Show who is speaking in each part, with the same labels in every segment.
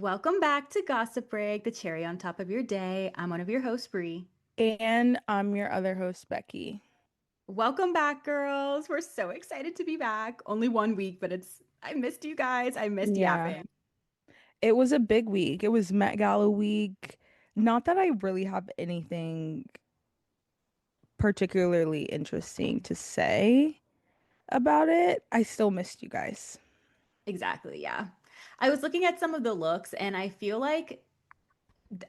Speaker 1: Welcome back to Gossip Break, the cherry on top of your day. I'm one of your hosts, Bree.
Speaker 2: And I'm your other host, Becky.
Speaker 1: Welcome back, girls. We're so excited to be back. Only 1 week, but I missed you guys. I missed
Speaker 2: Yeah,
Speaker 1: yapping.
Speaker 2: it was a big week. It was Met Gala week. Not that I really have anything particularly interesting to say about it. I still missed you guys.
Speaker 1: Exactly, yeah. I was looking at some of the looks and I feel like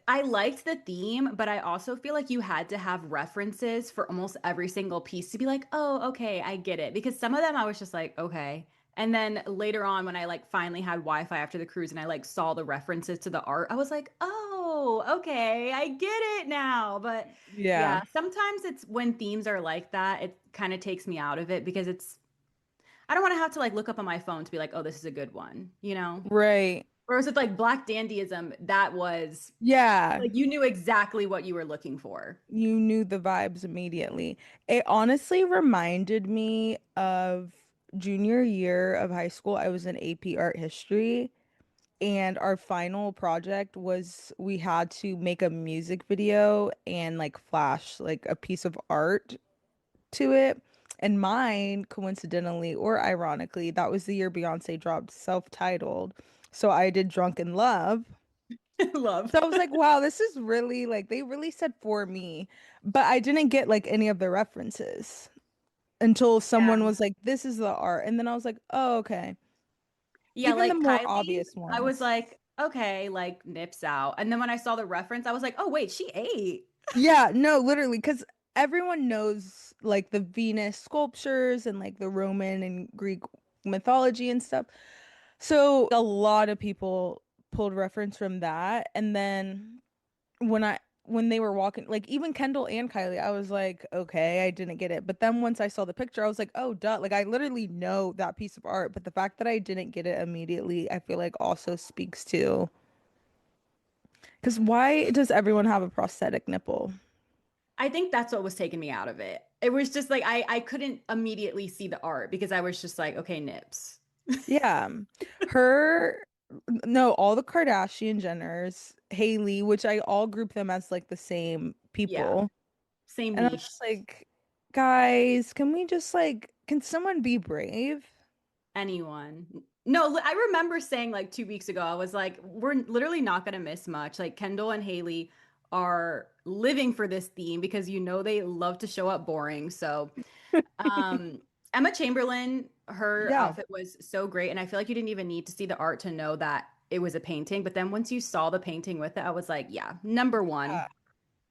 Speaker 1: I liked the theme, but I also feel like you had to have references for almost every single piece to be like, oh, okay, I get it. Because some of them I was just like, okay. And then later on, when I like finally had Wi-Fi after the cruise and I like saw the references to the art, I was like, oh, okay, I get it now. But
Speaker 2: Yeah,
Speaker 1: yeah, sometimes it's when themes are like that, it kind of takes me out of it because I don't want to have to like look up on my phone to be like, oh, this is a good one, you know?
Speaker 2: right.
Speaker 1: Whereas with like Black Dandyism, that was
Speaker 2: Yeah,
Speaker 1: like you knew exactly what you were looking for.
Speaker 2: you knew the vibes immediately. It honestly reminded me of junior year of high school. I was in AP art history. And our final project was we had to make a music video and like flash like a piece of art to it. And mine, coincidentally or ironically, that was the year Beyonce dropped self-titled. So I did Drunk in Love.
Speaker 1: Love.
Speaker 2: So I was like, wow, this is really like they really said for me. But I didn't get like any of the references until someone
Speaker 1: Yeah.
Speaker 2: was like, this is the art. And then I was like, oh, okay.
Speaker 1: Yeah,
Speaker 2: Even the
Speaker 1: like
Speaker 2: more
Speaker 1: Kylie's,
Speaker 2: obvious
Speaker 1: I was
Speaker 2: ones.
Speaker 1: like, okay, like nips out. And then when I saw the reference, I was like, oh, wait, she ate.
Speaker 2: Yeah, no, literally, because everyone knows like the Venus sculptures and like the Roman and Greek mythology and stuff. So a lot of people pulled reference from that. And then when they were walking, like even Kendall and Kylie, I was like, okay, I didn't get it. But then once I saw the picture, I was like, oh, duh. Like I literally know that piece of art, but the fact that I didn't get it immediately, I feel like also speaks to because why does everyone have a prosthetic nipple?
Speaker 1: I think that's what was taking me out of it. It was just like I couldn't immediately see the art because I was just like, okay, nips.
Speaker 2: Yeah. Her, no, all the Kardashian Jenners, Haley, which I all group them as like the same
Speaker 1: Yeah,
Speaker 2: people.
Speaker 1: same
Speaker 2: And I'm
Speaker 1: niche.
Speaker 2: just like, guys, can we just like, can someone be brave?
Speaker 1: Anyone. No, I remember saying like 2 weeks ago, I was like, we're literally not going to miss much. Like Kendall and Haley are living for this theme because you know they love to show up boring. So, um, Emma Chamberlain, her
Speaker 2: Yeah.
Speaker 1: outfit was so great. And I feel like you didn't even need to see the art to know that it was a painting. But then once you saw the painting with it, I was like, yeah, number one.
Speaker 2: Yeah.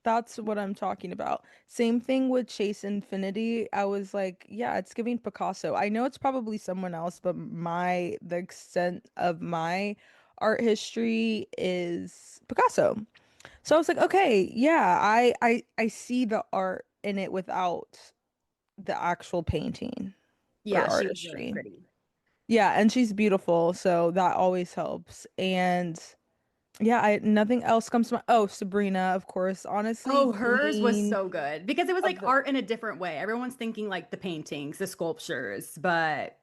Speaker 2: That's what I'm talking about. Same thing with Chase Infinity. I was like, yeah, it's giving Picasso. I know it's probably someone else, but the extent of my art history is Picasso. So I was like, okay, yeah, I see the art in it without the actual painting or
Speaker 1: Yeah, she was really
Speaker 2: artistry.
Speaker 1: pretty.
Speaker 2: Yeah, and she's beautiful, so that always helps. And yeah, I nothing else comes to mind. Oh, Sabrina, of course. Honestly,
Speaker 1: Oh, hers was
Speaker 2: queen
Speaker 1: so good because it was
Speaker 2: of
Speaker 1: like
Speaker 2: the
Speaker 1: art in a different way. Everyone's thinking like the paintings, the sculptures, but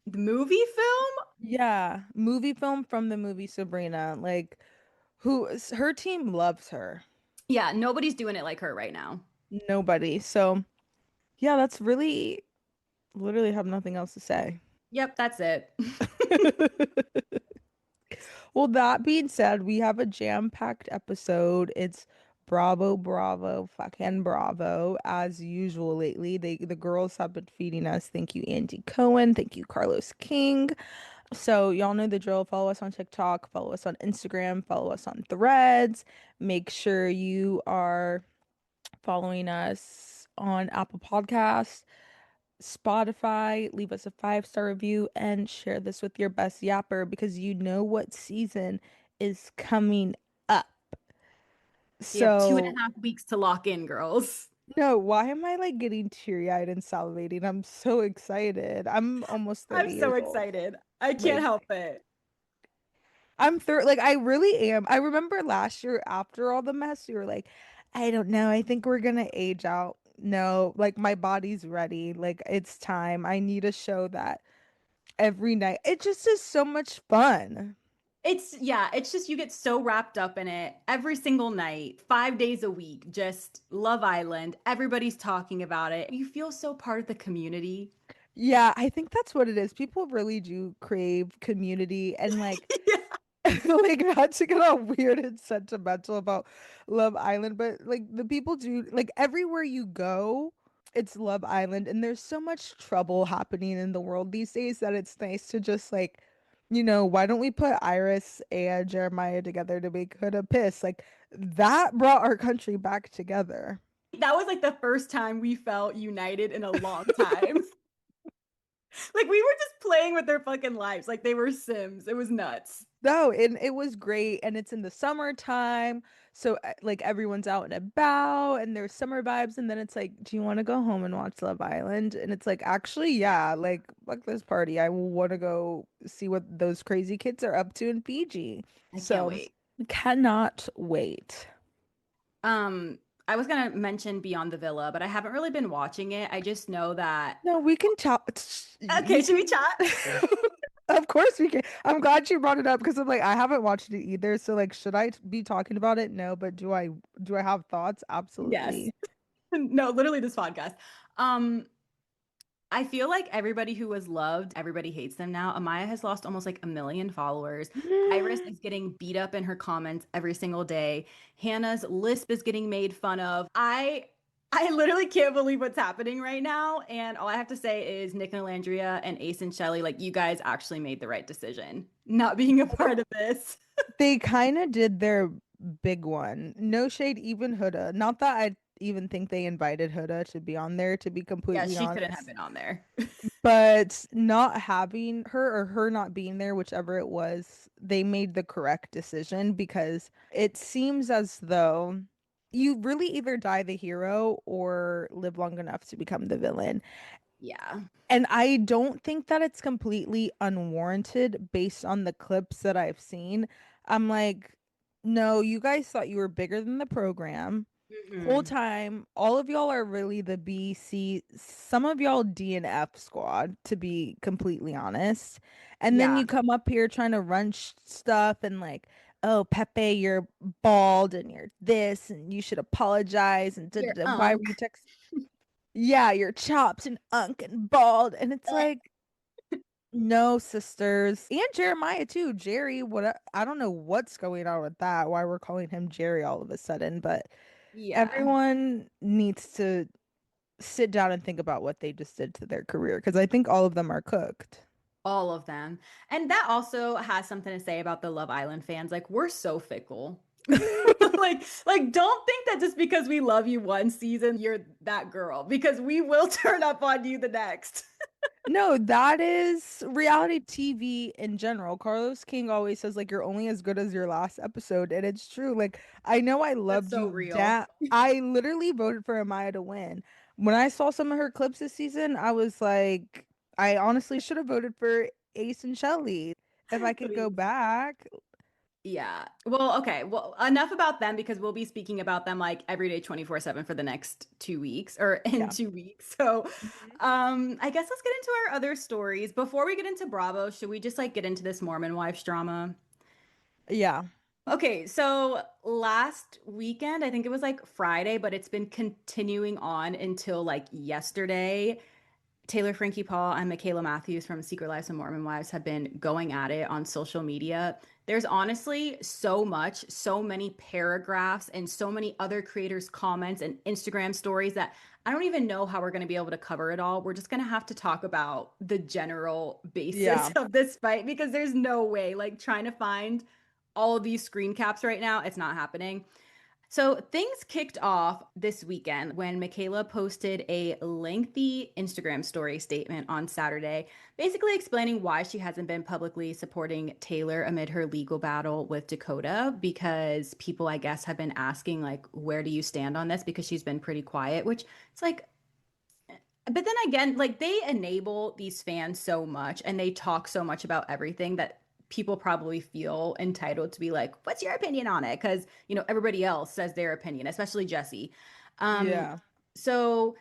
Speaker 1: the movie film?
Speaker 2: yeah, movie film from the movie Sabrina. Like her team loves her.
Speaker 1: Yeah, nobody's doing it like her right now.
Speaker 2: Nobody. So yeah, that's really literally have nothing else to say.
Speaker 1: Yep, that's it.
Speaker 2: Well, that being said, we have a jam-packed episode. It's bravo, bravo, fucking bravo, as usual lately. The girls have been feeding us. Thank you, Andy Cohen. Thank you, Carlos King. So y'all know the drill. Follow us on TikTok, follow us on Instagram, follow us on Threads. Make sure you are following us on Apple Podcasts. Spotify, leave us a 5-star review and share this with your best yapper because you know what season is coming up.
Speaker 1: We have two and
Speaker 2: So,
Speaker 1: a half weeks to lock in, girls.
Speaker 2: no, why am I like getting teary-eyed and salivating? I'm so excited. I'm almost
Speaker 1: I'm
Speaker 2: 30
Speaker 1: so
Speaker 2: years old.
Speaker 1: excited. I can't
Speaker 2: Like,
Speaker 1: help it.
Speaker 2: I'm third, like, I really am. I remember last year after all the mess, you were like, I don't know. I think we're gonna age out. No, like, my body's ready. Like, it's time. I need a show that every night. It just is so much fun.
Speaker 1: It's just you get so wrapped up in it every single night, 5 days a week, just Love Island. Everybody's talking about it. You feel so part of the community.
Speaker 2: Yeah, I think that's what it is. People really do crave community and like
Speaker 1: Yeah.
Speaker 2: like not to get all weird and sentimental about Love Island, but like the people do like everywhere you go, it's Love Island, and there's so much trouble happening in the world these days that it's nice to just like, why don't we put Iris and Jeremiah together to make Huda piss? Like that brought our country back together.
Speaker 1: That was like the first time we felt united in a long time. Like we were just playing with their fucking lives like they were Sims. It was nuts.
Speaker 2: No, and it was great, and it's in the summertime, so like everyone's out and about, and there's summer vibes, and then it's like, do you want to go home and watch Love Island? And it's like, actually, yeah, like fuck this party. I want to go see what those crazy kids are up to in Fiji.
Speaker 1: I can't
Speaker 2: So
Speaker 1: wait.
Speaker 2: cannot wait.
Speaker 1: Um, I was gonna mention Beyond the Villa, but I haven't really been watching it. I just know that.
Speaker 2: No, we can talk.
Speaker 1: Okay,
Speaker 2: We
Speaker 1: should we
Speaker 2: can.
Speaker 1: chat?
Speaker 2: Of course we can. I'm glad you brought it up because I'm like I haven't watched it either. So like, should I be talking about it? No, but do I have thoughts?
Speaker 1: Yes.
Speaker 2: Absolutely.
Speaker 1: No, literally this podcast. Um, I feel like everybody who was loved, everybody hates them now. Amaya has lost almost like 1 million followers. Iris is getting beat up in her comments every single day. Hannah's lisp is getting made fun of. I literally can't believe what's happening right now. And all I have to say is Nick and Alandria and Ace and Shelly, like you guys actually made the right decision, not being a part of this.
Speaker 2: They kind of did their big one. No shade, even Huda. Not that I even think they invited Huda to be on there, to be
Speaker 1: Yeah,
Speaker 2: completely
Speaker 1: she couldn't have
Speaker 2: honest.
Speaker 1: been on there.
Speaker 2: But not having her or her not being there, whichever it was, they made the correct decision because it seems as though you really either die the hero or live long enough to become the villain.
Speaker 1: Yeah.
Speaker 2: And I don't think that it's completely unwarranted based on the clips that I've seen. I'm like, no, you guys thought you were bigger than the program. Whole
Speaker 1: Hmm.
Speaker 2: time, all of y'all are really the B, C, some of y'all D and F squad, to be completely honest. And then
Speaker 1: Yeah.
Speaker 2: you come up here trying to run stuff and like, oh, Pepe, you're bald and you're this and you should apologize and
Speaker 1: You're
Speaker 2: why were
Speaker 1: unk.
Speaker 2: you text? Yeah, you're chopped and unk and bald. And it's like, no, sisters. And Jeremiah too. Jerry, what I don't know what's going on with that, why we're calling him Jerry all of a sudden, but
Speaker 1: Yeah.
Speaker 2: everyone needs to sit down and think about what they just did to their career because I think all of them are cooked.
Speaker 1: All of them. And that also has something to say about the Love Island fans. Like, we're so fickle. Like, don't think that just because we love you one season, you're that girl, because we will turn up on you the next.
Speaker 2: No, that is reality TV in general. Carlos King always says like you're only as good as your last episode, and it's true. Like I know I
Speaker 1: That's
Speaker 2: loved
Speaker 1: so
Speaker 2: you
Speaker 1: real.
Speaker 2: that I literally voted for Amaya to win. When I saw some of her clips this season, I was like, I honestly should have voted for Ace and Shelly if I could go
Speaker 1: Please.
Speaker 2: back.
Speaker 1: Yeah. Well, okay. Well, enough about them because we'll be speaking about them like every day 24/7 for the next 2 weeks or in
Speaker 2: Yeah.
Speaker 1: 2 weeks. So,
Speaker 2: Mhm.
Speaker 1: I guess let's get into our other stories. Before we get into Bravo, should we just like get into this Mormon wives drama?
Speaker 2: Yeah.
Speaker 1: Okay, so last weekend, I think it was like Friday, but it's been continuing on until like yesterday. Taylor Frankie Paul and Mikayla Matthews from Secret Lives of Mormon Wives have been going at it on social media. There's honestly so much, so many paragraphs, and so many other creators' comments and Instagram stories that I don't even know how we're going to be able to cover it all. We're just going to have to talk about the general basis
Speaker 2: Yeah.
Speaker 1: of this fight because there's no way, like, trying to find all of these screen caps right now, it's not happening. So things kicked off this weekend when Mikayla posted a lengthy Instagram story statement on Saturday, basically explaining why she hasn't been publicly supporting Taylor amid her legal battle with Dakota, because people, I guess, have been asking, like, where do you stand on this? Because she's been pretty quiet, which it's like, but then again, like they enable these fans so much and they talk so much about everything that people probably feel entitled to be like, what's your opinion on it? Because, everybody else says their opinion, especially Jesse. Um,
Speaker 2: Yeah.
Speaker 1: so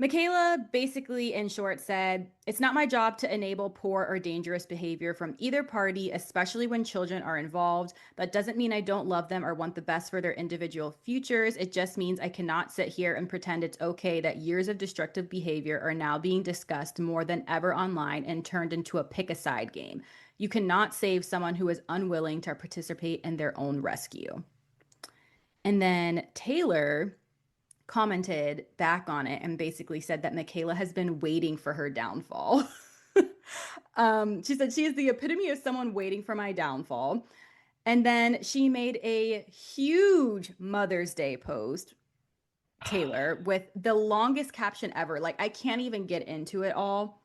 Speaker 1: Mikayla basically, in short, said, "It's not my job to enable poor or dangerous behavior from either party, especially when children are involved. That doesn't mean I don't love them or want the best for their individual futures. It just means I cannot sit here and pretend it's okay that years of destructive behavior are now being discussed more than ever online and turned into a pick a side game. You cannot save someone who is unwilling to participate in their own rescue." And then Taylor commented back on it and basically said that Mikayla has been waiting for her downfall. She said, "She is the epitome of someone waiting for my downfall." And then she made a huge Mother's Day post, Taylor, with the longest caption ever. Like, I can't even get into it all.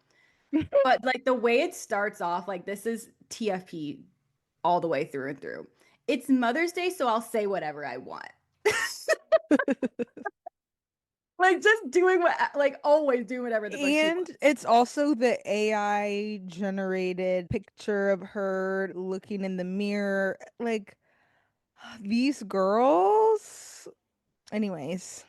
Speaker 1: But like the way it starts off, like this is TFP all the way through and through. "It's Mother's Day, so I'll say whatever I want." Like just doing what, like always doing whatever the fuck she wants.
Speaker 2: And it's also the AI generated picture of her looking in the mirror. Like, these girls. Anyways,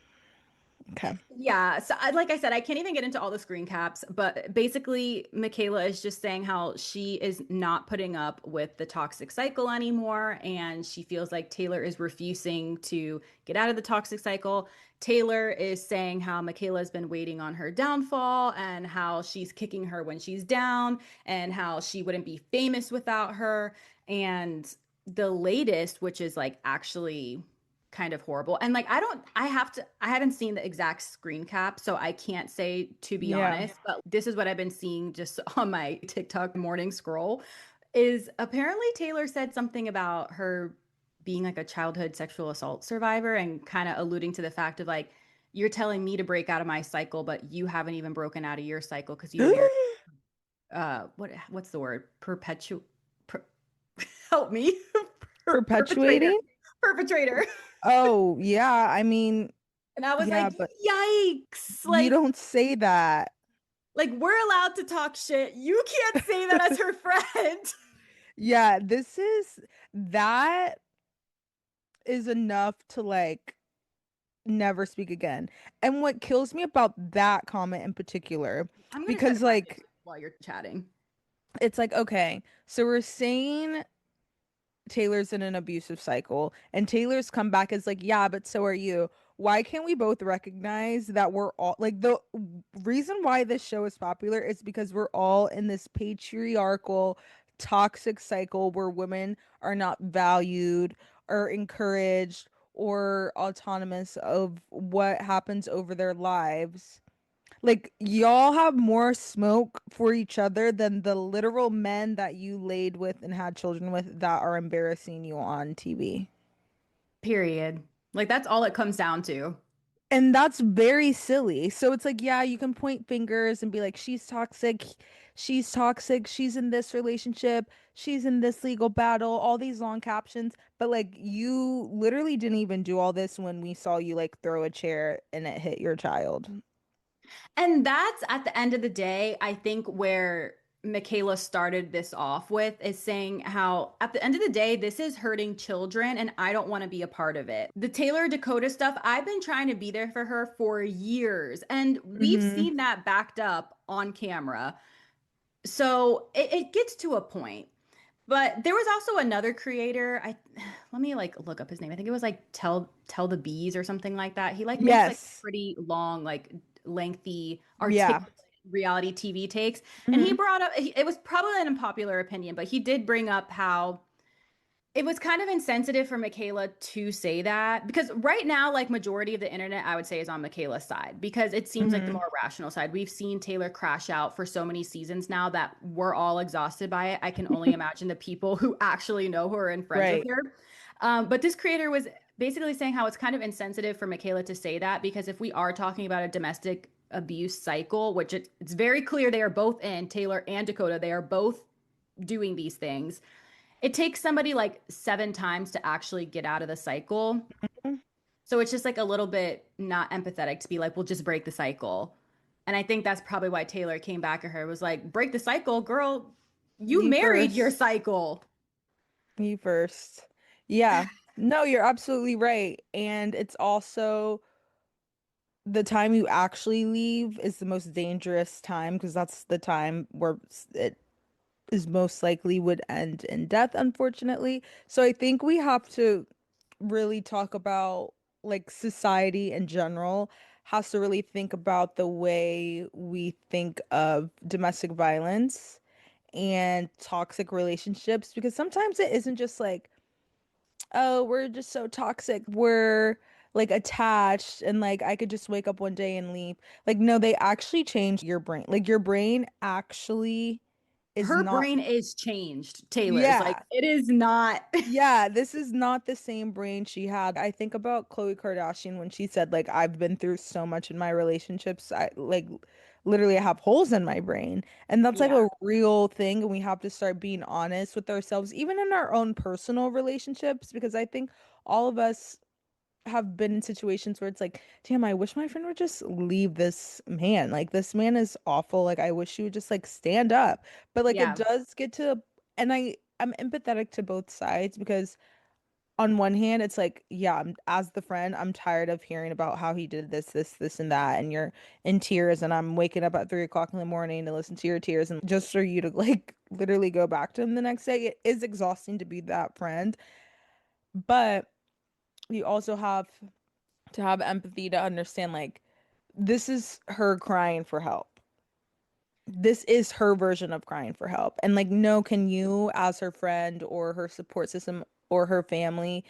Speaker 2: okay.
Speaker 1: Yeah, so like I said, I can't even get into all the screen caps, but basically, Mikayla is just saying how she is not putting up with the toxic cycle anymore, and she feels like Taylor is refusing to get out of the toxic cycle. Taylor is saying how Mikayla has been waiting on her downfall and how she's kicking her when she's down, and how she wouldn't be famous without her. And the latest, which is like actually kind of horrible. And like I haven't seen the exact screen cap, so I can't say to be
Speaker 2: Yeah.
Speaker 1: honest, but this is what I've been seeing just on my TikTok morning scroll is apparently Taylor said something about her being like a childhood sexual assault survivor and kind of alluding to the fact of like you're telling me to break out of my cycle, but you haven't even broken out of your cycle because you married what's the word? Per, help me. Perpetrator.
Speaker 2: Perpetuating?
Speaker 1: Perpetrator.
Speaker 2: Oh, yeah. I mean,
Speaker 1: And I was
Speaker 2: yeah,
Speaker 1: like,
Speaker 2: but
Speaker 1: yikes.
Speaker 2: you don't say that.
Speaker 1: Like we're allowed to talk shit. You can't say that as her friend.
Speaker 2: Yeah, that is enough to like never speak again. And what kills me about that comment in particular,
Speaker 1: I'm gonna try to
Speaker 2: because
Speaker 1: find it
Speaker 2: like
Speaker 1: while you're chatting.
Speaker 2: it's like, okay, so we're saying Taylor's in an abusive cycle, and Taylor's comeback is like, yeah, but so are you. Why can't we both recognize that we're all like the reason why this show is popular is because we're all in this patriarchal, toxic cycle where women are not valued or encouraged or autonomous of what happens over their lives. Like, y'all have more smoke for each other than the literal men that you laid with and had children with that are embarrassing you on TV.
Speaker 1: Period. Like that's all it comes down to.
Speaker 2: And that's very silly. So it's like, yeah, you can point fingers and be like, she's toxic, she's in this relationship, she's in this legal battle, all these long captions. But like, you literally didn't even do all this when we saw you like throw a chair and it hit your child.
Speaker 1: And that's at the end of the day, I think where Mikayla started this off with is saying how at the end of the day, this is hurting children and I don't want to be a part of it. The Taylor Dakota stuff, I've been trying to be there for her for years and we've
Speaker 2: Hmm.
Speaker 1: seen that backed up on camera. So it gets to a point. But there was also another creator. I let me like look up his name. I think it was like Tell the Bees or something like that. He like makes like
Speaker 2: Yes.
Speaker 1: pretty long, like lengthy,
Speaker 2: Yeah.
Speaker 1: articulate reality TV takes. And he
Speaker 2: Hmm.
Speaker 1: brought up it was probably an unpopular opinion, but he did bring up how it was kind of insensitive for Mikayla to say that because right now, like majority of the internet, I would say is on Mikayla's side because it seems like the
Speaker 2: Hmm.
Speaker 1: more rational side. We've seen Taylor crash out for so many seasons now that we're all exhausted by it. I can only imagine the people who actually know her and friends with
Speaker 2: Right.
Speaker 1: her. But this creator was basically saying how it's kind of insensitive for Mikayla to say that because if we are talking about a domestic abuse cycle, which it's very clear they are both in, Taylor and Dakota, they are both doing these things. It takes somebody like 7 times to actually get out of the cycle. So it's just like a little bit not empathetic to be like, we'll just break the cycle. And I think that's probably why Taylor came back at her was like, break the cycle, girl. You
Speaker 2: You
Speaker 1: married your
Speaker 2: first.
Speaker 1: cycle.
Speaker 2: You first. Yeah. No, you're absolutely right. And it's also the time you actually leave is the most dangerous time because that's the time where it is most likely would end in death, unfortunately. So I think we have to really talk about like society in general has to really think about the way we think of domestic violence and toxic relationships because sometimes it isn't just like, oh, we're just so toxic. We're like attached and like I could just wake up one day and leave. Like, no, they actually change your brain. Like your brain actually is
Speaker 1: Her
Speaker 2: not,
Speaker 1: brain is changed, Taylor's. Like,
Speaker 2: yeah.
Speaker 1: it is not.
Speaker 2: Yeah, this is not the same brain she had. I think about Khloe Kardashian when she said, like, I've been through so much in my relationships. I like literally I have holes in my brain. And that's like
Speaker 1: Yeah.
Speaker 2: a real thing. And we have to start being honest with ourselves, even in our own personal relationships, because I think all of us have been in situations where it's like, damn, I wish my friend would just leave this man. Like, this man is awful. Like, I wish she would just like stand up. But like, it
Speaker 1: Yeah.
Speaker 2: does get to, and I'm empathetic to both sides because on one hand, it's like, yeah, as the friend, I'm tired of hearing about how he did this, and that, and you're in tears, and I'm waking up at 3 o'clock in the morning to listen to your tears, and just for you to like literally go back to him the next day, it is exhausting to be that friend. But you also have to have empathy to understand, like, this is her crying for help. This is her version of crying for help. And like, no, can you, as her friend or her support system or her family,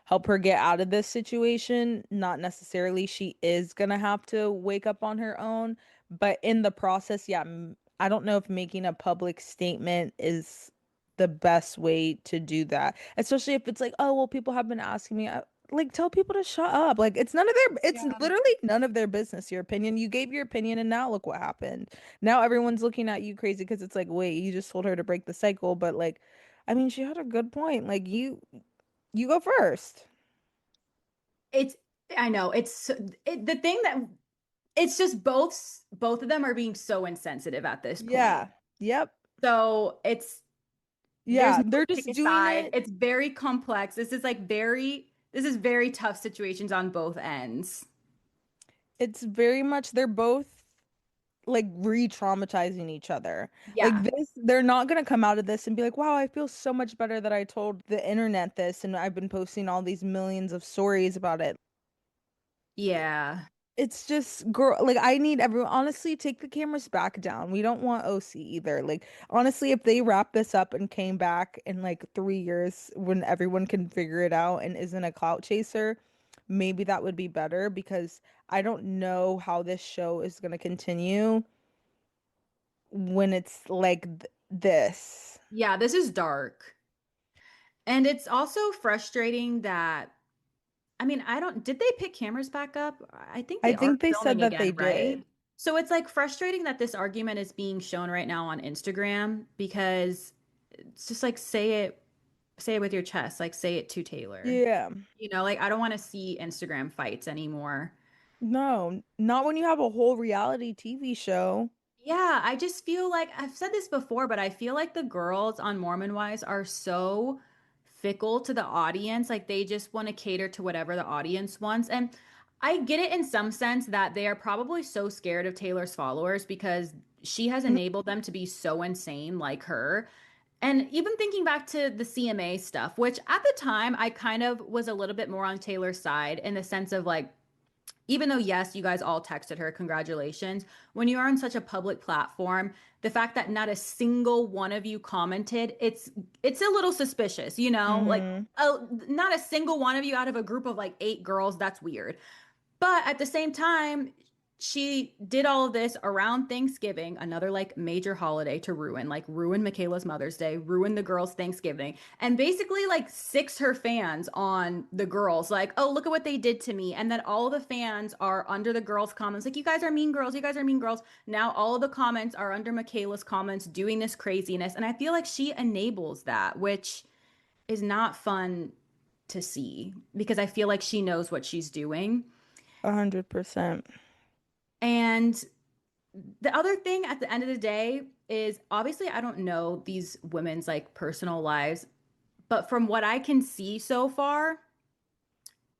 Speaker 2: help her get out of this situation? Not necessarily. She is gonna have to wake up on her own. But in the process, yeah, I don't know if making a public statement is the best way to do that. Especially if it's like, oh, well, people have been asking me. Like, tell people to shut up. Like, it's none of their, it's
Speaker 1: Yeah.
Speaker 2: literally none of their business, your opinion. You gave your opinion, and now look what happened. Now everyone's looking at you crazy because it's like, wait, you just told her to break the cycle, but like, I mean, she had a good point. Like you go first.
Speaker 1: It's, I know, the thing that it's just both of them are being so insensitive at this point.
Speaker 2: Yeah. Yep.
Speaker 1: So there's
Speaker 2: Yeah.
Speaker 1: no
Speaker 2: They're
Speaker 1: pick
Speaker 2: just
Speaker 1: a
Speaker 2: doing
Speaker 1: side.
Speaker 2: it.
Speaker 1: It's very complex. This is very tough situations on both ends.
Speaker 2: It's very much they're both like re-traumatizing each other. Like
Speaker 1: Yeah.
Speaker 2: this, they're not gonna come out of this and be like, wow, I feel so much better that I told the internet this and I've been posting all these millions of stories about it.
Speaker 1: Yeah.
Speaker 2: It's just girl, like I need everyone honestly take the cameras back down. We don't want OC either. Like honestly, if they wrap this up and came back in like 3 years when everyone can figure it out and isn't a clout chaser, maybe that would be better because I don't know how this show is gonna continue when it's like this.
Speaker 1: Yeah, this is dark. And it's also frustrating that, I mean, I don't, did they pick cameras back up? I think
Speaker 2: I
Speaker 1: they are
Speaker 2: think they said
Speaker 1: filming
Speaker 2: that they
Speaker 1: again, right?
Speaker 2: did.
Speaker 1: So it's like frustrating that this argument is being shown right now on Instagram because it's just like say it with your chest, like say it to Taylor.
Speaker 2: Yeah.
Speaker 1: You know, like I don't want to see Instagram fights anymore.
Speaker 2: No, not when you have a whole reality TV show.
Speaker 1: Yeah, I just feel like I've said this before, but I feel like the girls on Mormon Wise are so fickle to the audience. Like they just want to cater to whatever the audience wants. And I get it in some sense that they are probably so scared of Taylor's followers because she has enabled them to be so insane like her. And even thinking back to the CMA stuff, which at the time I kind of was a little bit more on Taylor's side in the sense of like, even though yes, you guys all texted her congratulations, when you are on such a public platform, the fact that not a single one of you commented, it's a little suspicious, you know? Like
Speaker 2: Mm-hmm.
Speaker 1: not a single one of you out of a group of like 8 girls, that's weird. But at the same time, she did all of this around Thanksgiving, another like major holiday to ruin, like ruin Mikayla's Mother's Day, ruin the girls' Thanksgiving, and basically like six her fans on the girls, like, oh, look at what they did to me. And then all the fans are under the girls' comments, like, you guys are mean girls, you guys are mean girls. Now all of the comments are under Mikayla's comments doing this craziness. And I feel like she enables that, which is not fun to see because I feel like she knows what she's doing.
Speaker 2: 100%.
Speaker 1: And the other thing at the end of the day is obviously I don't know these women's like personal lives, but from what I can see so far,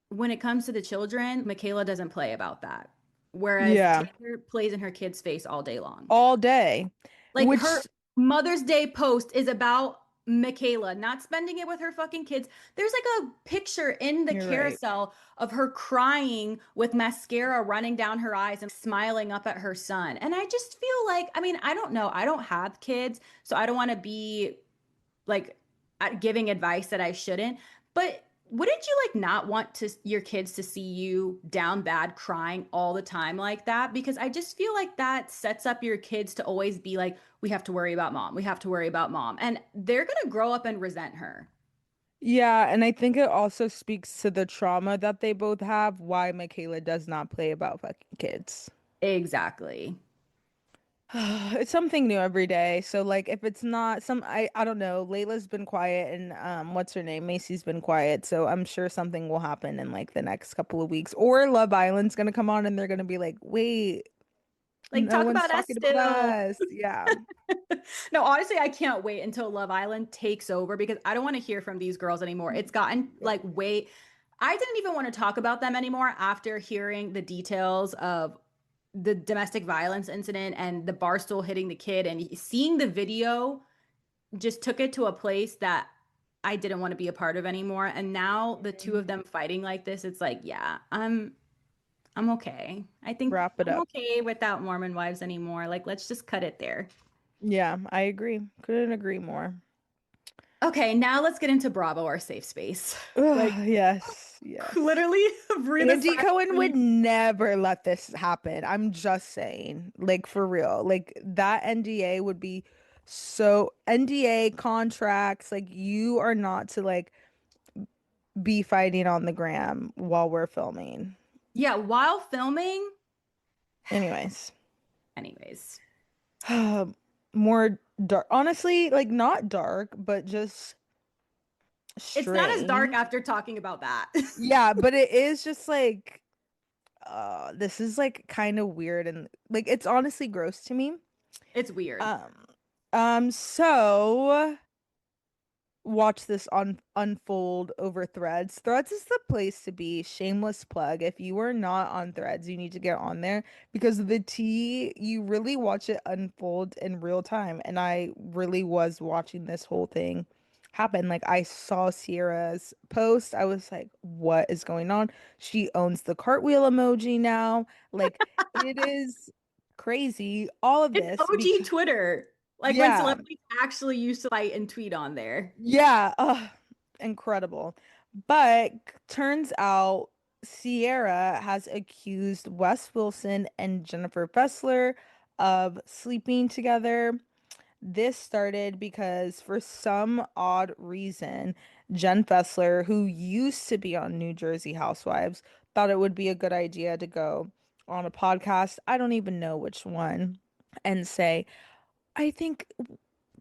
Speaker 1: when it comes to the children, Mikayla doesn't play about that. whereas
Speaker 2: Yeah,
Speaker 1: Taylor plays in her kid's face all day long.
Speaker 2: all day.
Speaker 1: Like her
Speaker 2: Which
Speaker 1: Mother's Day post is about Mikayla not spending it with her fucking kids. There's like a picture in the
Speaker 2: you're right.
Speaker 1: carousel of her crying with mascara running down her eyes and smiling up at her son. And I just feel like, I mean, I don't know. I don't have kids, so I don't want to be like giving advice that I shouldn't. But wouldn't you like not want to your kids to see you down bad crying all the time like that? Because I just feel like that sets up your kids to always be like, we have to worry about mom. We have to worry about mom. And they're gonna grow up and resent her.
Speaker 2: Yeah, and I think it also speaks to the trauma that they both have, why Michaela does not play about fucking kids.
Speaker 1: Exactly.
Speaker 2: It's something new every day. So like if it's not some I don't know, Layla's been quiet and what's her name? Macy's been quiet. So I'm sure something will happen in like the next couple of weeks. Or Love Island's gonna come on and they're gonna be like, "Wait,
Speaker 1: Like
Speaker 2: no
Speaker 1: talk
Speaker 2: one's
Speaker 1: about us
Speaker 2: talking about
Speaker 1: still.
Speaker 2: us." Yeah.
Speaker 1: No, honestly, I can't wait until Love Island takes over because I don't want to hear from these girls anymore. It's gotten
Speaker 2: Yeah.
Speaker 1: like way, I didn't even want to talk about them anymore after hearing the details of the domestic violence incident and the bar stool hitting the kid and seeing the video just took it to a place that I didn't want to be a part of anymore. And now the two
Speaker 2: Mhm.
Speaker 1: of them fighting like this, it's like, yeah, I'm okay. I think
Speaker 2: Wrap it
Speaker 1: I'm
Speaker 2: up.
Speaker 1: okay without Mormon wives anymore. Like, let's just cut it there.
Speaker 2: Yeah, I agree. Couldn't agree more.
Speaker 1: Okay, now let's get into Bravo, our safe space. Like
Speaker 2: Ugh, yes, yes.
Speaker 1: literally breathe a
Speaker 2: Andy
Speaker 1: sigh of
Speaker 2: Cohen would
Speaker 1: relief.
Speaker 2: never let this happen. I'm just saying, like for real. Like that NDA would be so NDA contracts, like you are not to like be fighting on the gram while we're filming.
Speaker 1: Yeah, while filming.
Speaker 2: Anyways,
Speaker 1: Anyways,
Speaker 2: more dark. Honestly, like not dark, but just
Speaker 1: it's not as dark
Speaker 2: strange.
Speaker 1: after talking about that.
Speaker 2: Yeah, but it is just like this is like kind of weird and like it's honestly gross to me.
Speaker 1: It's weird.
Speaker 2: Um, so watch this unfold over Threads. Threads is the place to be. Shameless plug. If you are not on Threads, you need to get on there because the tea, you really watch it unfold in real time. And I really was watching this whole thing happen. Like I saw Ciara's post. I was like, what is going on? She owns the cartwheel emoji now. Like it is crazy. All of
Speaker 1: It's
Speaker 2: this
Speaker 1: OG
Speaker 2: because
Speaker 1: Twitter. Like when
Speaker 2: yeah.
Speaker 1: celebrities actually used to fight and tweet on there.
Speaker 2: Yeah, incredible. But turns out Ciara has accused Wes Wilson and Jennifer Fessler of sleeping together. This started because for some odd reason, Jen Fessler, who used to be on New Jersey Housewives, thought it would be a good idea to go on a podcast. I don't even know which one, and say, I think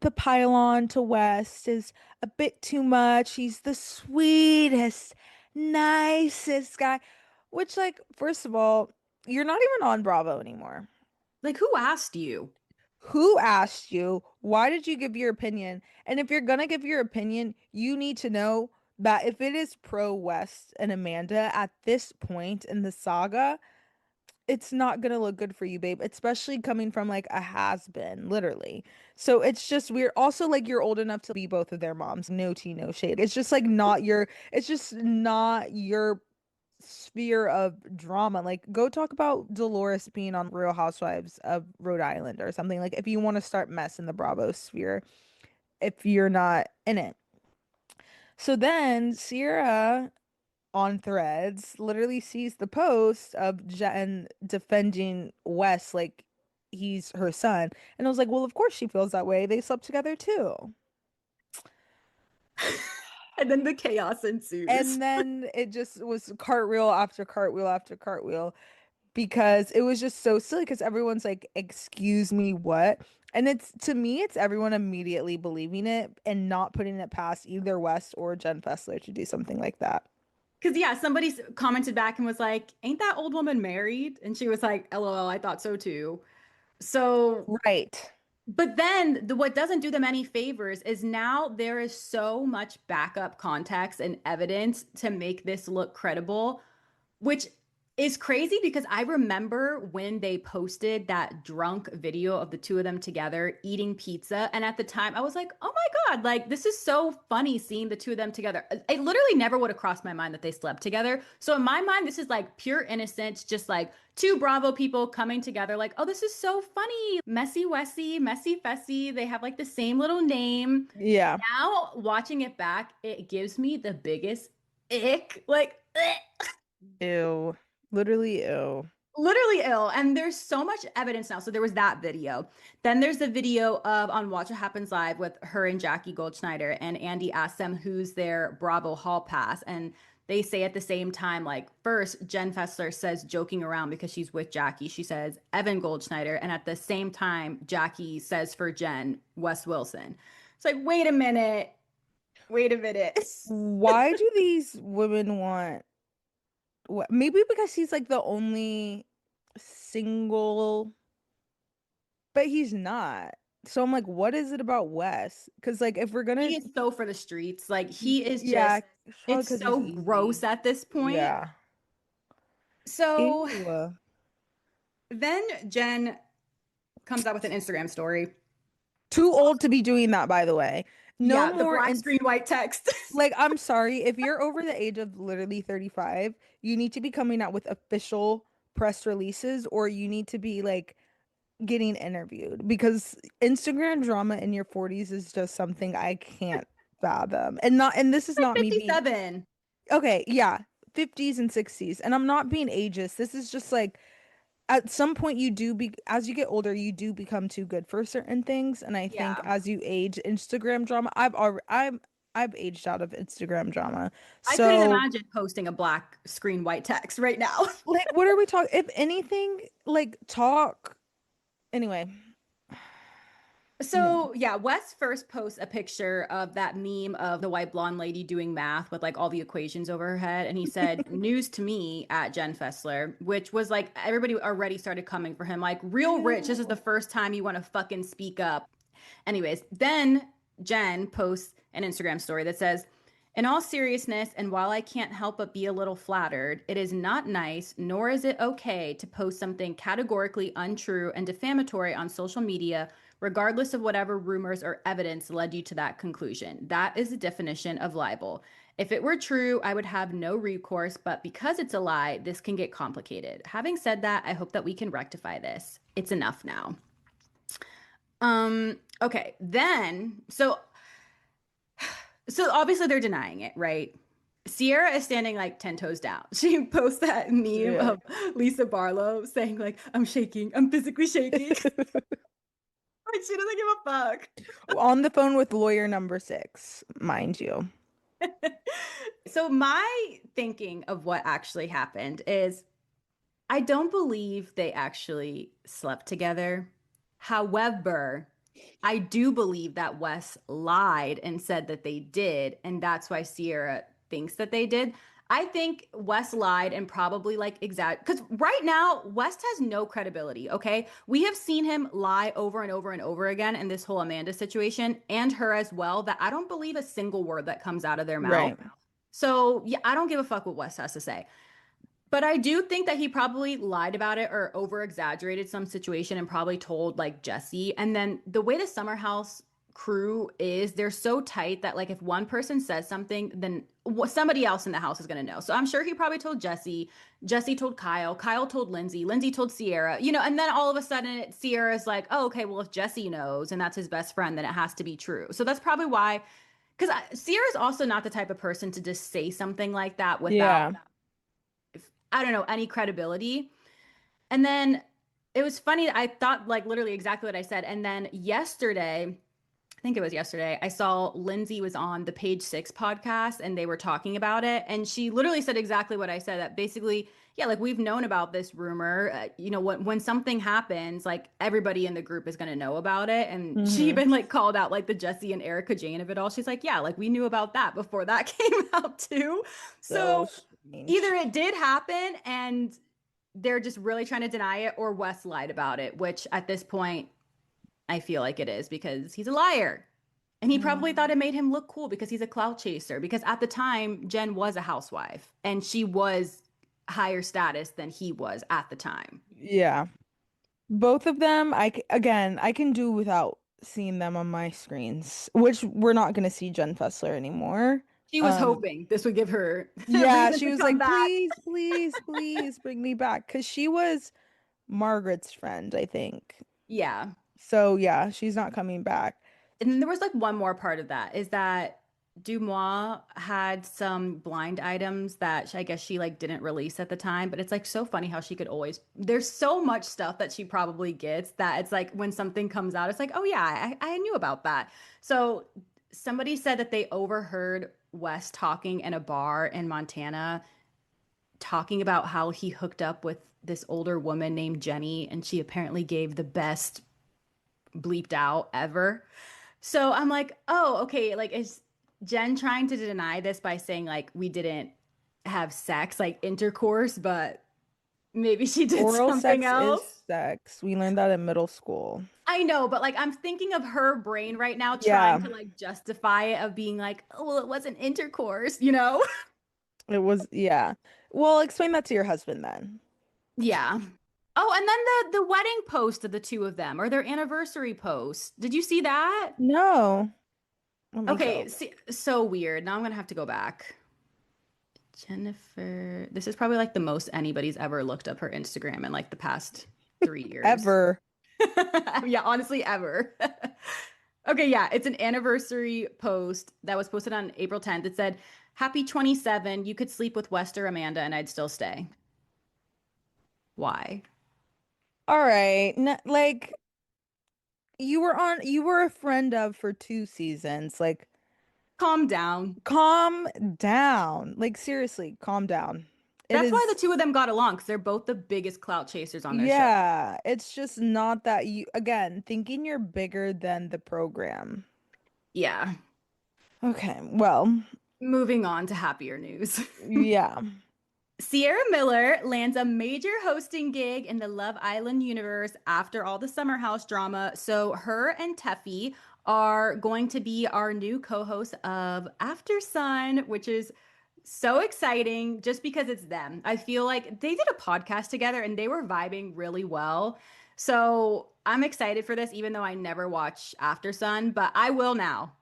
Speaker 2: the pylon to West is a bit too much. He's the sweetest, nicest guy. Which, like, first of all, you're not even on Bravo anymore.
Speaker 1: Like who asked you?
Speaker 2: Who asked you? Why did you give your opinion? And if you're gonna give your opinion, you need to know that if it is pro West and Amanda at this point in the saga, it's not gonna look good for you, babe, especially coming from like a has been, literally. So it's just weird. Also, like you're old enough to be both of their moms. No tea, no shade. It's just like not your, it's just not your sphere of drama. Like go talk about Dolores being on Real Housewives of Rhode Island or something. Like if you want to start mess in the Bravo sphere, if you're not in it. So then Sierra on Threads literally sees the post of Jen defending Wes like he's her son. And I was like, well, of course she feels that way. They slept together too.
Speaker 1: And then the chaos ensues.
Speaker 2: And then it just was cartwheel after cartwheel after cartwheel because it was just so silly because everyone's like, excuse me, what? And it's to me, it's everyone immediately believing it and not putting it past either West or Jen Fessler to do something like that.
Speaker 1: Because yeah, somebody commented back and was like, "Ain't that old woman married?" And she was like, "LOL, I thought so too." So,
Speaker 2: Right.
Speaker 1: but then what doesn't do them any favors is now there is so much backup context and evidence to make this look credible, which is crazy because I remember when they posted that drunk video of the two of them together eating pizza. And at the time, I was like, oh my God, like this is so funny seeing the two of them together. It literally never would have crossed my mind that they slept together. So in my mind, this is like pure innocence, just like two Bravo people coming together, like, oh, this is so funny. Messy Wessy, Messy Fessy. They have like the same little name.
Speaker 2: Yeah.
Speaker 1: Now watching it back, it gives me the biggest ick. Like,
Speaker 2: Ew. Literally ew.
Speaker 1: literally ill. And there's so much evidence now. So there was that video. Then there's the video of on Watch What Happens Live with her and Jackie Goldschneider. And Andy asked them who's their Bravo Hall Pass. And they say at the same time, like, first, Jenn Fessler says, joking around because she's with Jackie, she says, Evan Goldschneider. And at the same time, Jackie says for Jenn, Wes Wilson. It's like, wait a minute. Wait a minute.
Speaker 2: Why do these women want what? Maybe because he's like the only single, but he's not. So I'm like, what is it about Wes? Because like if we're gonna,
Speaker 1: He is so for the streets. Like, he is
Speaker 2: yeah,
Speaker 1: just,
Speaker 2: it's probably
Speaker 1: it's
Speaker 2: because he's
Speaker 1: so gross
Speaker 2: easy.
Speaker 1: at this point.
Speaker 2: Yeah.
Speaker 1: So
Speaker 2: Ew.
Speaker 1: then Jenn comes out with an Instagram story.
Speaker 2: Too old to be doing that, by the way. No
Speaker 1: Yeah, the
Speaker 2: more.
Speaker 1: black
Speaker 2: And
Speaker 1: screen white text.
Speaker 2: like, I'm sorry, if you're over the age of literally 35, you need to be coming out with official press releases, or you need to be like getting interviewed because Instagram drama in your 40s is just something I can't fathom. And this is
Speaker 1: Like
Speaker 2: not me being
Speaker 1: 57.
Speaker 2: okay, yeah, 50s and 60s. And I'm not being ageist. This is just like at some point you do be as you get older, you do become too good for certain things. And I think
Speaker 1: Yeah.
Speaker 2: as you age, Instagram drama, I've aged out of Instagram drama.
Speaker 1: I couldn't
Speaker 2: So
Speaker 1: imagine posting a black screen white text right now.
Speaker 2: like what are we talking? If anything, like talk anyway. No.
Speaker 1: So yeah, Wes first posts a picture of that meme of the white blonde lady doing math with like all the equations over her head. And he said, news to me at Jenn Fessler, which was like everybody already started coming for him. Like, real rich, this is the
Speaker 2: Ew.
Speaker 1: first time you want to fucking speak up. Anyways, then Jenn posts an Instagram story that says, in all seriousness, and while I can't help but be a little flattered, it is not nice, nor is it okay to post something categorically untrue and defamatory on social media, regardless of whatever rumors or evidence led you to that conclusion. That is the definition of libel. If it were true, I would have no recourse, but because it's a lie, this can get complicated. Having said that, I hope that we can rectify this. It's enough now. Okay, then so obviously they're denying it, right? Ciara is standing like 10 toes down. She posts that meme
Speaker 2: Yeah.
Speaker 1: of Lisa Barlow saying, like, I'm shaking, I'm physically shaking. Like, she doesn't give a fuck.
Speaker 2: On the phone with lawyer number 6, mind you.
Speaker 1: So my thinking of what actually happened is I don't believe they actually slept together. However, I do believe that Wes lied and said that they did, and that's why Ciara thinks that they did. I think Wes lied and probably like exact because right now West has no credibility. Okay, we have seen him lie over and over and over again in this whole Amanda situation and her as well. That I don't believe a single word that comes out of their mouth.
Speaker 2: Right.
Speaker 1: So yeah, I don't give a fuck what West has to say. But I do think that he probably lied about it or over exaggerated some situation and probably told like Jesse. And then the way the Summer House crew is, they're so tight that like if one person says something, then somebody else in the house is going to know. So I'm sure he probably told Jesse. Jesse told Kyle. Kyle told Lindsay. Lindsay told Ciara. And then all of a sudden Ciara's like, oh, okay, well, if Jesse knows and that's his best friend, then it has to be true. So that's probably why. Because Ciara's also not the type of person to just say something like that without
Speaker 2: Yeah.
Speaker 1: I don't know, any credibility. And then it was funny. I thought like literally exactly what I said. And then yesterday, I think it was yesterday, I saw Lindsay was on the Page Six podcast and they were talking about it. And she literally said exactly what I said, that basically, yeah, like we've known about this rumor. When something happens, like everybody in the group is going to know about it. And she
Speaker 2: Hmm.
Speaker 1: even like called out like the Jesse and Erica Jane of it all. She's like, yeah, like we knew about that before that came out too.
Speaker 2: So
Speaker 1: So either
Speaker 2: strange.
Speaker 1: it did happen and they're just really trying to deny it, or Wes lied about it, which at this point I feel like it is because he's a liar. And he probably thought it made him look cool because he's a clout chaser. Because at the time, Jenn was a housewife and she was higher status than he was at the time.
Speaker 2: Yeah. Both of them, again, I can do without seeing them on my screens, which we're not going to see Jen Fessler anymore.
Speaker 1: She was
Speaker 2: Um,
Speaker 1: hoping this would give her a
Speaker 2: yeah,
Speaker 1: reason
Speaker 2: she
Speaker 1: to
Speaker 2: was
Speaker 1: come
Speaker 2: like,
Speaker 1: back.
Speaker 2: please, please, please bring me back. Because she was Margaret's friend, I think.
Speaker 1: Yeah.
Speaker 2: So yeah, she's not coming back.
Speaker 1: And then there was like one more part of that is that Dumois had some blind items that I guess she like didn't release at the time, but it's like so funny how she could always there's so much stuff that she probably gets that it's like when something comes out, it's like, oh yeah, I knew about that. So somebody said that they overheard Wes talking in a bar in Montana, talking about how he hooked up with this older woman named Jenny, and she apparently gave the best bleeped out ever. So I'm like, oh, okay. Like, is Jen trying to deny this by saying, like, we didn't have sex, like intercourse, but maybe she did
Speaker 2: Oral
Speaker 1: something
Speaker 2: sex is
Speaker 1: else?
Speaker 2: sex. We learned that in middle school.
Speaker 1: I know, but like, I'm thinking of her brain right now trying
Speaker 2: Yeah,
Speaker 1: to like justify it of being like, oh, well, it wasn't intercourse, you know?
Speaker 2: it was, yeah. Well, explain that to your husband then.
Speaker 1: Yeah. Oh, and then the wedding post of the two of them or their anniversary post. Did you see that?
Speaker 2: No. Let me
Speaker 1: Okay,
Speaker 2: go.
Speaker 1: see, so weird. Now I'm gonna have to go back. Jennifer, this is probably like the most anybody's ever looked up her Instagram in like the past 3 years.
Speaker 2: Ever.
Speaker 1: Yeah, honestly, ever. Okay, yeah, it's an anniversary post that was posted on April 10th. It said, Happy 27. You could sleep with Wester Amanda and I'd still stay. Why?
Speaker 2: All right. Like you were a friend of for 2 seasons. Like
Speaker 1: Calm down.
Speaker 2: calm down. Like seriously, calm down. It
Speaker 1: That's why the
Speaker 2: is,
Speaker 1: two of them got along because they're both the biggest clout chasers on their show.
Speaker 2: yeah, it's just not that you, again, thinking you're bigger than the program.
Speaker 1: Yeah.
Speaker 2: Okay, well,
Speaker 1: Moving on to happier news.
Speaker 2: yeah.
Speaker 1: Ciara Miller lands a major hosting gig in the Love Island universe after all the Summer House drama. So her and Tefi are going to be our new co-hosts of After Sun, which is so exciting just because it's them. I feel like they did a podcast together and they were vibing really well. So I'm excited for this, even though I never watch After Sun, but I will now.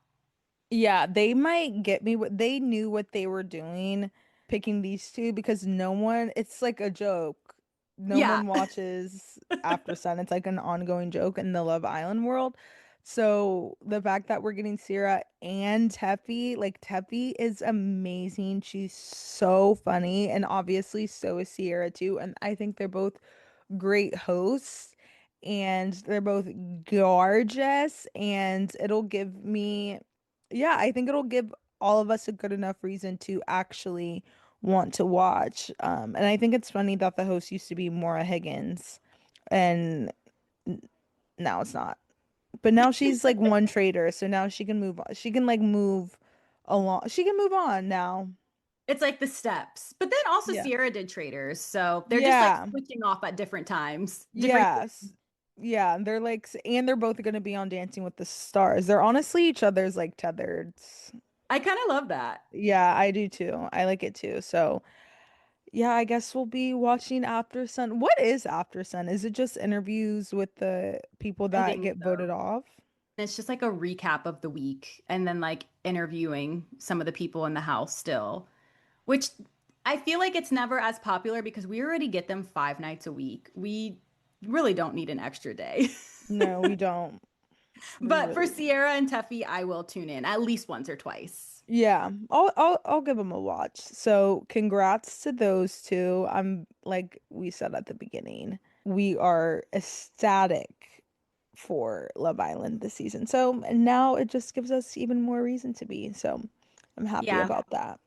Speaker 2: Yeah, they might get me what they knew what they were doing picking these two because no one, it's like a joke. No
Speaker 1: Yeah,
Speaker 2: one watches After Sun. It's like an ongoing joke in the Love Island world. So the fact that we're getting Ciara and Tefi, like Tefi is amazing. She's so funny and obviously so is Ciara too. And I think they're both great hosts and they're both gorgeous and it'll give me, yeah, I think it'll give all of us a good enough reason to actually want to watch. And I think it's funny that the host used to be Maura Higgins and now it's not. But now she's like one trader, so now she can move on. She can like move along. She can move on now.
Speaker 1: it's like the steps. But then also
Speaker 2: Yeah.
Speaker 1: Sierra did traders. So they're just like
Speaker 2: Yeah.
Speaker 1: switching off at different times, different.
Speaker 2: Yes. Yeah, and they're like and they're both going to be on Dancing with the Stars. They're honestly each other's like tethered.
Speaker 1: I kind of love that.
Speaker 2: Yeah, I do too. I like it too. So, yeah, I guess we'll be watching After Sun. What is After Sun? Is it just interviews with the people
Speaker 1: I
Speaker 2: that
Speaker 1: think
Speaker 2: get voted
Speaker 1: so.
Speaker 2: off?
Speaker 1: It's just like a recap of the week and then like interviewing some of the people in the house still, which I feel like it's never as popular because we already get them 5 nights a week. We really don't need an extra day.
Speaker 2: No, we don't. We
Speaker 1: But for
Speaker 2: really don't.
Speaker 1: Sierra and Tefi, I will tune in at least once or twice.
Speaker 2: Yeah, I'll give them a watch. So, congrats to those two. I'm like we said at the beginning, we are ecstatic for Love Island this season. So, and now it just gives us even more reason to be. So, I'm happy
Speaker 1: Yeah.
Speaker 2: about that.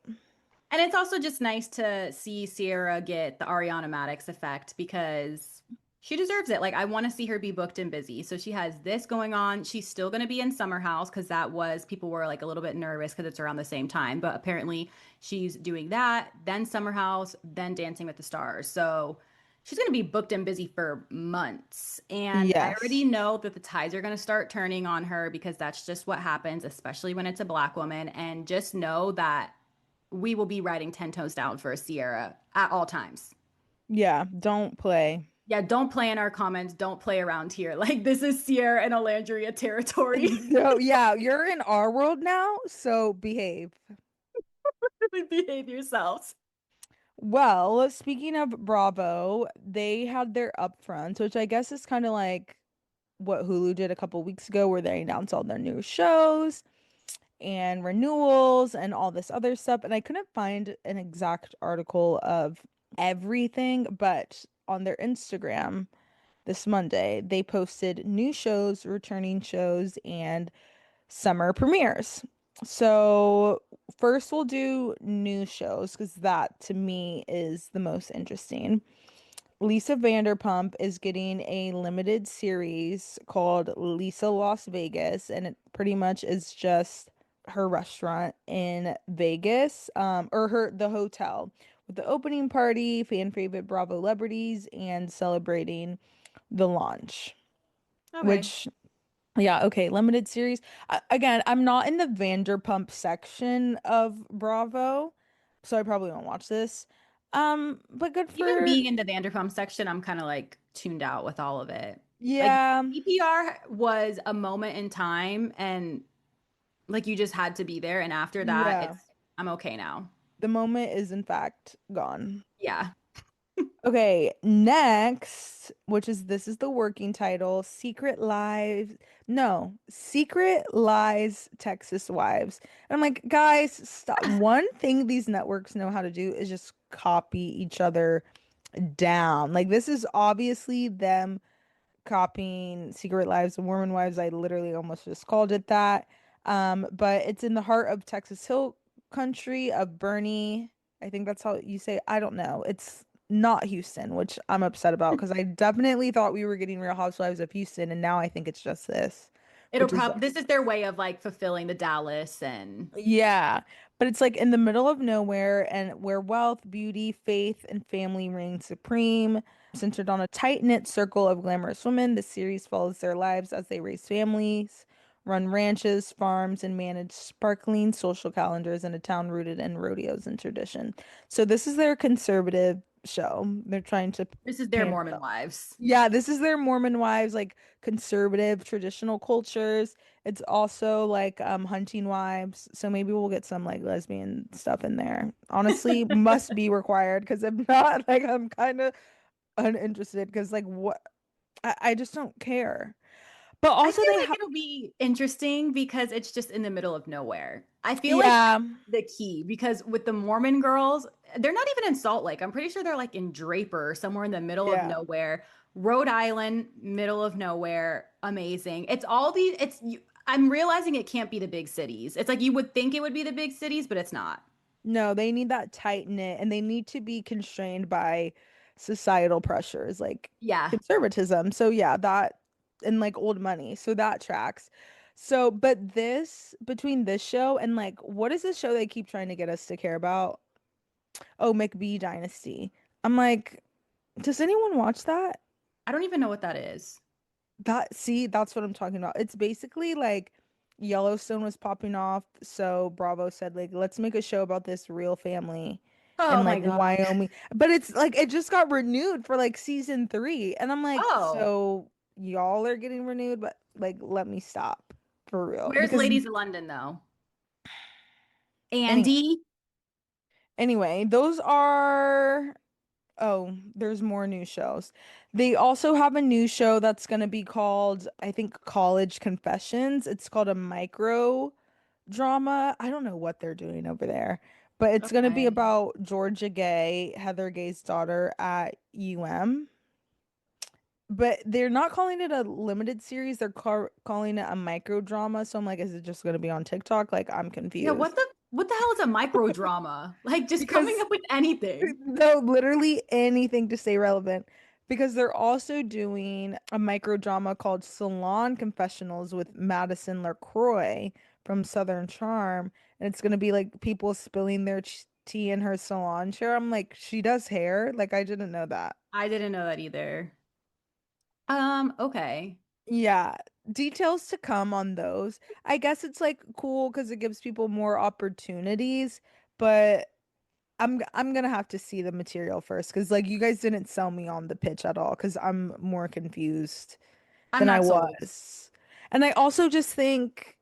Speaker 1: And it's also just nice to see Sierra get the Ariana Madix effect because she deserves it. Like, I want to see her be booked and busy. So she has this going on. She's still going to be in Summer House because that was, people were like a little bit nervous because it's around the same time. But apparently she's doing that, then Summer House, then Dancing with the Stars. So she's going to be booked and busy for months. And I already
Speaker 2: Yes.
Speaker 1: know that the tides are going to start turning on her because that's just what happens, especially when it's a Black woman. And just know that we will be riding 10 toes down for a Sierra at all times.
Speaker 2: Yeah, don't play.
Speaker 1: Yeah, don't play in our comments. Don't play around here. Like this is Ciara and Alandria territory.
Speaker 2: So yeah, you're in our world now, so behave.
Speaker 1: Behave yourselves.
Speaker 2: Well, speaking of Bravo, they had their upfronts, which I guess is kind of like what Hulu did a couple weeks ago, where they announced all their new shows and renewals and all this other stuff. And I couldn't find an exact article of everything, but on their Instagram this Monday, they posted new shows, returning shows, and summer premieres. So, first we'll do new shows because that to me is the most interesting. Lisa Vanderpump is getting a limited series called Lisa Las Vegas, and it pretty much is just her restaurant in Vegas, or the hotel with the opening party, fan favorite Bravo celebrities, and celebrating the launch.
Speaker 1: Okay.
Speaker 2: Which, yeah, okay, limited series. Again, I'm not in the Vanderpump section of Bravo, so I probably won't watch this. But good
Speaker 1: Even
Speaker 2: for,
Speaker 1: being in the Vanderpump section, I'm kind of like tuned out with all of it. Like
Speaker 2: yeah.
Speaker 1: CPR was a moment in time and like you just had to be there. And after that,
Speaker 2: Yeah,
Speaker 1: it's I'm okay now.
Speaker 2: the moment is in fact gone.
Speaker 1: Yeah.
Speaker 2: Okay, next, which is this is the working title, Secret Lives. No, Secret Lies Texas Wives. And I'm like, guys, stop. One thing these networks know how to do is just copy each other down. Like this is obviously them copying Secret Lives of Mormon Wives. I literally almost just called it that. But it's in the heart of Texas Hill Country of Bernie. I think that's how you say it. I don't know. It's not Houston, which I'm upset about because I definitely thought we were getting Real Housewives of Houston, and now I think it's just this,
Speaker 1: It'll
Speaker 2: which is
Speaker 1: probably this is their way of like fulfilling the Dallas and
Speaker 2: yeah, but it's like in the middle of nowhere and where wealth, beauty, faith, and family reign supreme. Centered on a tight-knit circle of glamorous women, the series follows their lives as they raise families, run ranches, farms, and manage sparkling social calendars in a town rooted in rodeos and tradition. So this is their conservative show. They're trying to
Speaker 1: this is their
Speaker 2: pander.
Speaker 1: Mormon wives.
Speaker 2: Yeah, this is their Mormon wives, like conservative traditional cultures. It's also like hunting wives. So maybe we'll get some like lesbian stuff in there. Honestly, must be required because if not, like I'm kind of uninterested because like what I just don't care. But
Speaker 1: I
Speaker 2: also
Speaker 1: feel
Speaker 2: they
Speaker 1: like
Speaker 2: have
Speaker 1: it'll be interesting because it's just in the middle of nowhere. I feel like
Speaker 2: yeah,
Speaker 1: the key because with the Mormon girls, they're not even in Salt Lake. I'm pretty sure they're like in Draper, somewhere in the middle of
Speaker 2: yeah.
Speaker 1: nowhere. Rhode Island, middle of nowhere, amazing. It's all these, I'm realizing it can't be the big cities. It's like you would think it would be the big cities, but it's not.
Speaker 2: No, they need that tight knit and they need to be constrained by societal pressures like
Speaker 1: Yeah.
Speaker 2: conservatism. So yeah, that and like old money. So that tracks. So, but this between this show and like what is this show they keep trying to get us to care about? Oh, McBee Dynasty. I'm like, does anyone watch that?
Speaker 1: I don't even know what that is.
Speaker 2: That see, that's what I'm talking about. It's basically like Yellowstone was popping off, so Bravo said like let's make a show about this real family in
Speaker 1: Oh
Speaker 2: like
Speaker 1: my God.
Speaker 2: Wyoming. But it's like it just got renewed for like season 3 and I'm like,
Speaker 1: Oh,
Speaker 2: so y'all are getting renewed, but like let me stop for real
Speaker 1: where's
Speaker 2: because
Speaker 1: Ladies of London though?
Speaker 2: anyway,
Speaker 1: Andy?
Speaker 2: those are oh, there's more new shows. They also have a new show that's going to be called, I think, College Confessions. It's called a micro drama. I don't know what they're doing over there, but it's going to be
Speaker 1: Okay.
Speaker 2: about Georgia Gay, Heather Gay's daughter at UM. But they're not calling it a limited series. They're calling it a micro drama. So I'm like, is it just going to be on TikTok? Like, I'm
Speaker 1: Yeah,
Speaker 2: confused.
Speaker 1: what the hell is a micro drama? Like just coming
Speaker 2: Because
Speaker 1: up with anything.
Speaker 2: no, literally anything to stay relevant. Because they're also doing a micro drama called Salon Confessionals with Madison LaCroix from Southern Charm. And it's going to be like people spilling their tea in her salon chair. I'm like, she does hair? Like, I didn't know that.
Speaker 1: I didn't know that either. Okay.
Speaker 2: Yeah, details to come on those. I guess it's like cool because it gives people more opportunities, but I'm gonna have to see the material first because like you guys didn't sell me on the pitch at all because I'm more confused
Speaker 1: I'm
Speaker 2: than I
Speaker 1: not sold.
Speaker 2: was. And I also just think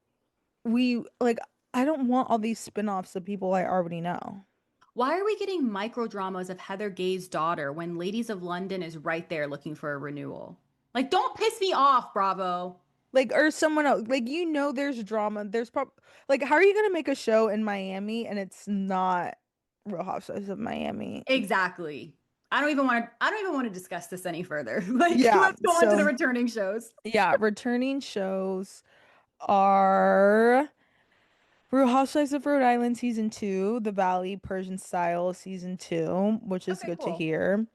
Speaker 2: we like I don't want all these spin-offs of people I already know.
Speaker 1: Why are we getting micro dramas of Heather Gay's daughter when Ladies of London is right there looking for a renewal? Like, don't piss me off, Bravo.
Speaker 2: Like or someone else like there's drama. There's prob like how are you gonna make a show in Miami and it's not Real Housewives of Miami?
Speaker 1: Exactly. I don't even want to discuss this any further. Like,
Speaker 2: Yeah,
Speaker 1: let's go on to the
Speaker 2: so
Speaker 1: returning shows.
Speaker 2: yeah, returning shows are Real Housewives of Rhode Island season two, The Valley Persian Style season two, which is
Speaker 1: Okay,
Speaker 2: good to
Speaker 1: cool.
Speaker 2: hear.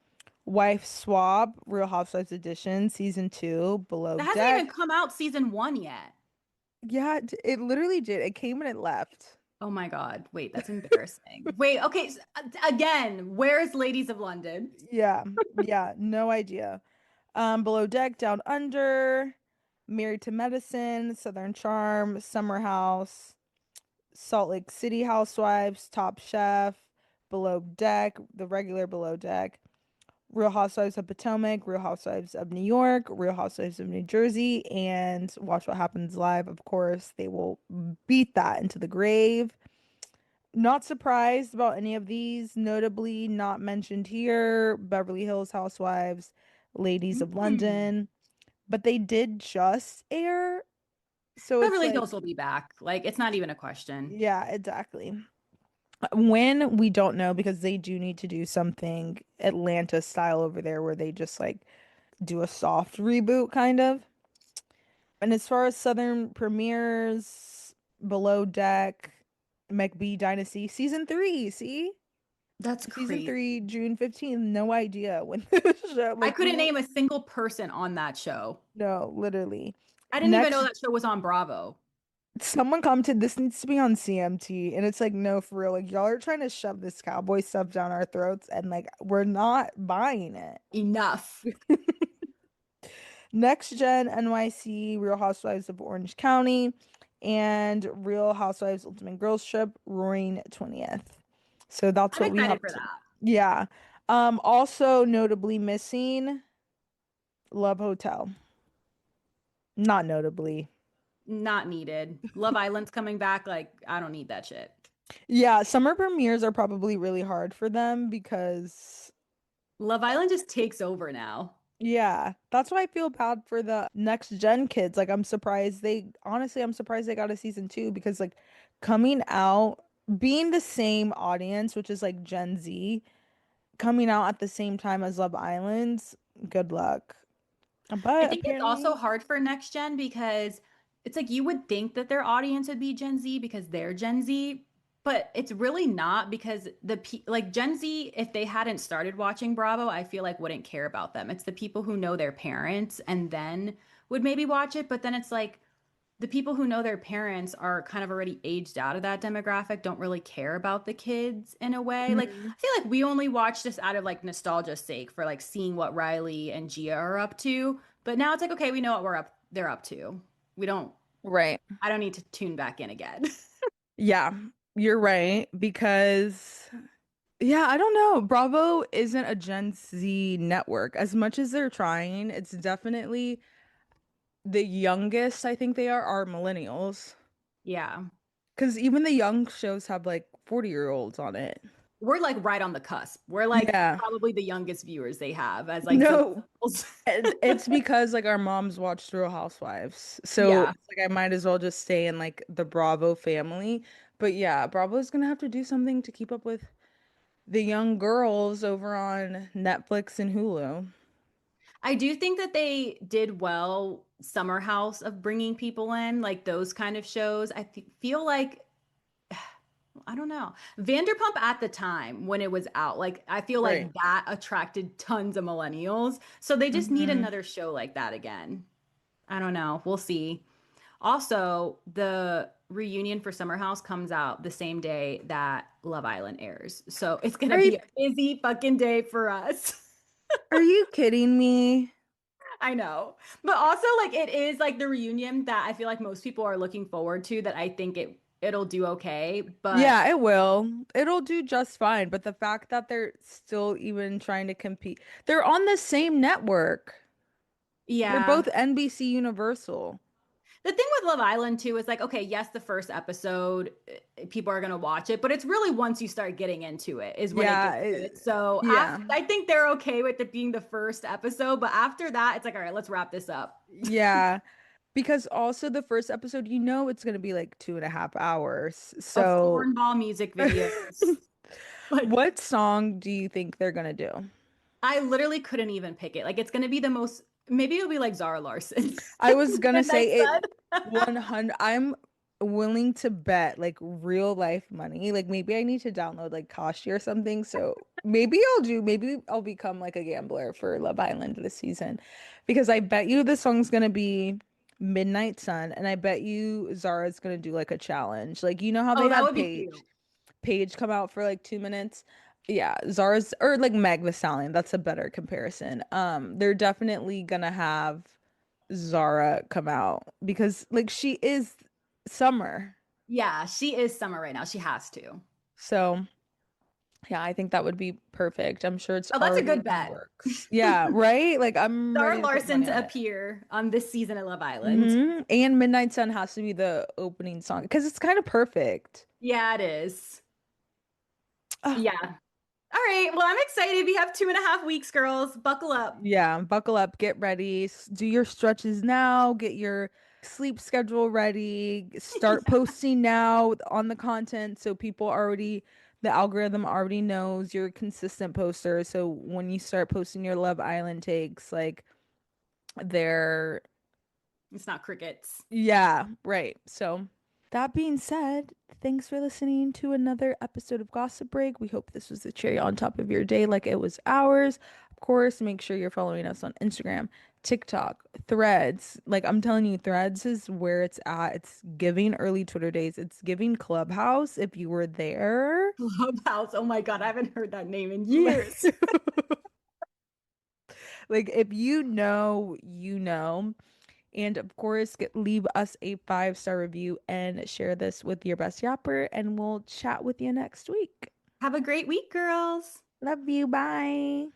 Speaker 2: Wife Swap, Real Housewives Edition season two, Below
Speaker 1: That hasn't
Speaker 2: Deck.
Speaker 1: even come out season 1 yet.
Speaker 2: Yeah, it literally did. It came and it left.
Speaker 1: Oh my God. Wait, that's embarrassing. Wait, okay. Again, where's Ladies of London?
Speaker 2: Yeah, yeah, no idea. Below Deck, Down Under, Married to Medicine, Southern Charm, Summer House, Salt Lake City Housewives, Top Chef, Below Deck, the regular Below Deck. Real Housewives of Potomac, Real Housewives of New York, Real Housewives of New Jersey, and Watch What Happens Live. Of course, they will beat that into the grave. Not surprised about any of these, notably not mentioned here Beverly Hills Housewives, Ladies of
Speaker 1: Hmm.
Speaker 2: London, but they did just air. So it's
Speaker 1: Beverly Hills
Speaker 2: like,
Speaker 1: will be back. Like, it's not even a question.
Speaker 2: yeah, exactly. When we don't know because they do need to do something Atlanta style over there where they just like do a soft reboot kind of. And as far as Southern premieres, Below Deck, McBee Dynasty, season three, see?
Speaker 1: That's
Speaker 2: Season
Speaker 1: crazy.
Speaker 2: three, June 15th. No idea when the show,
Speaker 1: I
Speaker 2: like,
Speaker 1: couldn't name a single person on that show.
Speaker 2: no, literally.
Speaker 1: I didn't even know
Speaker 2: Next,
Speaker 1: that show was on Bravo.
Speaker 2: someone commented this needs to be on CMT, and it's like, no, for real. Like, y'all are trying to shove this cowboy stuff down our throats, and like, we're not buying it.
Speaker 1: Enough.
Speaker 2: Next Gen NYC, Real Housewives of Orange County, and Real Housewives Ultimate Girls Trip, Roaring 20th. So that's
Speaker 1: I'm
Speaker 2: what we
Speaker 1: excited
Speaker 2: have
Speaker 1: for
Speaker 2: to.
Speaker 1: that.
Speaker 2: Yeah. Also notably missing Love Hotel. Not notably.
Speaker 1: Not needed. Love Island's coming back. Like, I don't need that shit.
Speaker 2: Yeah, summer premieres are probably really hard for them because
Speaker 1: Love Island just takes over now.
Speaker 2: yeah, that's why I feel bad for the next gen kids. Like I'm surprised they got a season two because like coming out, being the same audience, which is like Gen Z, coming out at the same time as Love Island, good luck.
Speaker 1: I
Speaker 2: But
Speaker 1: think it's also
Speaker 2: apparently,
Speaker 1: hard for next gen because it's like you would think that their audience would be Gen Z because they're Gen Z, but it's really not because like Gen Z, if they hadn't started watching Bravo, I feel like wouldn't care about them. It's the people who know their parents and then would maybe watch it, but then it's like the people who know their parents are kind of already aged out of that demographic, don't really care about the kids in a way. Like,
Speaker 2: mhm,
Speaker 1: I feel like we only watch this out of like nostalgia's sake for like seeing what Riley and Gia are up to. But now it's like, okay, we know what they're up to. We don't,
Speaker 2: right.
Speaker 1: I don't need to tune back in again.
Speaker 2: Yeah, you're right because yeah, I don't know. Bravo isn't a Gen Z network. As much as they're trying, it's definitely the youngest I think they are millennials.
Speaker 1: Yeah.
Speaker 2: Because even the young shows have like 40-year-olds on it.
Speaker 1: We're like right on the cusp. We're like
Speaker 2: Yeah.
Speaker 1: probably the youngest viewers they have as like
Speaker 2: No,
Speaker 1: zillennials.
Speaker 2: it's because like our moms watched Real Housewives. So
Speaker 1: Yeah.
Speaker 2: it's like I might as well just stay in like the Bravo family. But yeah, Bravo's gonna have to do something to keep up with the young girls over on Netflix and Hulu.
Speaker 1: I do think that they did well Summer House of bringing people in, like those kind of shows. Feel like I don't know. Vanderpump at the time when it was out, like I feel
Speaker 2: Right.
Speaker 1: like that attracted tons of millennials. So they just need
Speaker 2: Hmm.
Speaker 1: another show like that again. I don't know. We'll see. Also, the reunion for Summer House comes out the same day that Love Island airs. So it's gonna
Speaker 2: Are you
Speaker 1: be a busy fucking day for us.
Speaker 2: are you kidding me?
Speaker 1: I know. But also like it is like the reunion that I feel like most people are looking forward to that I think it it'll do okay. But
Speaker 2: Yeah, it will. It'll do just fine. But the fact that they're still even trying to compete, they're on the same network. They're
Speaker 1: yeah.
Speaker 2: both NBC Universal.
Speaker 1: The thing with Love Island too is like, okay, yes, the first episode, people are gonna watch it, but it's really once you start getting into it is when it
Speaker 2: Yeah,
Speaker 1: gets good. So
Speaker 2: yeah,
Speaker 1: after, I think they're okay with it being the first episode, but after that, it's like, all right, let's wrap this up.
Speaker 2: yeah. Because also the first episode, it's gonna be like 2.5 hours.
Speaker 1: Of
Speaker 2: So,
Speaker 1: cornball music videos. Like,
Speaker 2: what song do you think they're gonna do?
Speaker 1: I literally couldn't even pick it. Like, it's gonna be the most, maybe it'll be like Zara Larson.
Speaker 2: I was gonna
Speaker 1: Midnight
Speaker 2: say it
Speaker 1: Sun.
Speaker 2: 100. I'm willing to bet like real life money. Like maybe I need to download like Kashi or something. So maybe I'll become like a gambler for Love Island this season. Because I bet you the song's gonna be Midnight Sun, and I bet you Zara's gonna do like a challenge. Like you know how
Speaker 1: Oh,
Speaker 2: they
Speaker 1: that
Speaker 2: had
Speaker 1: would be cute.
Speaker 2: Paige come out for like 2 minutes. Yeah, Zara's or like Meg the Stallion. That's a better comparison. They're definitely gonna have Zara come out because like she is summer.
Speaker 1: Yeah, she is summer right now. She has to.
Speaker 2: So yeah, I think that would be perfect. I'm sure it's
Speaker 1: Oh, that's a
Speaker 2: already
Speaker 1: good
Speaker 2: in the
Speaker 1: bet.
Speaker 2: works. Yeah, right? Like I'm
Speaker 1: Zara
Speaker 2: ready to put
Speaker 1: Larson
Speaker 2: money
Speaker 1: to
Speaker 2: on it.
Speaker 1: appear on this season of Love Island.
Speaker 2: And Midnight Sun has to be the opening song because it's kind of perfect.
Speaker 1: Yeah, it is.
Speaker 2: Ah,
Speaker 1: Yeah. All right. Well, I'm excited. We have 2.5 weeks, girls. Buckle up.
Speaker 2: yeah, buckle up, get ready, do your stretches now, get your sleep schedule ready, start posting now on the content so the algorithm already knows you're a consistent poster. So when you start posting your Love Island takes, like they're,
Speaker 1: It's not crickets.
Speaker 2: yeah, right. So that being said, thanks for listening to another episode of Gossip Break. We hope this was the cherry on top of your day like it was ours. Of course, make sure you're following us on Instagram, TikTok, Threads. Like I'm telling you, Threads is where it's at. It's giving early Twitter days. It's giving Clubhouse if you were there.
Speaker 1: Clubhouse. Oh my God. I haven't heard that name in years.
Speaker 2: Like if you know, you know. And of course, leave us a 5-star review and share this with your best yapper. And we'll chat with you next week.
Speaker 1: Have a great week, girls.
Speaker 2: Love you. Bye.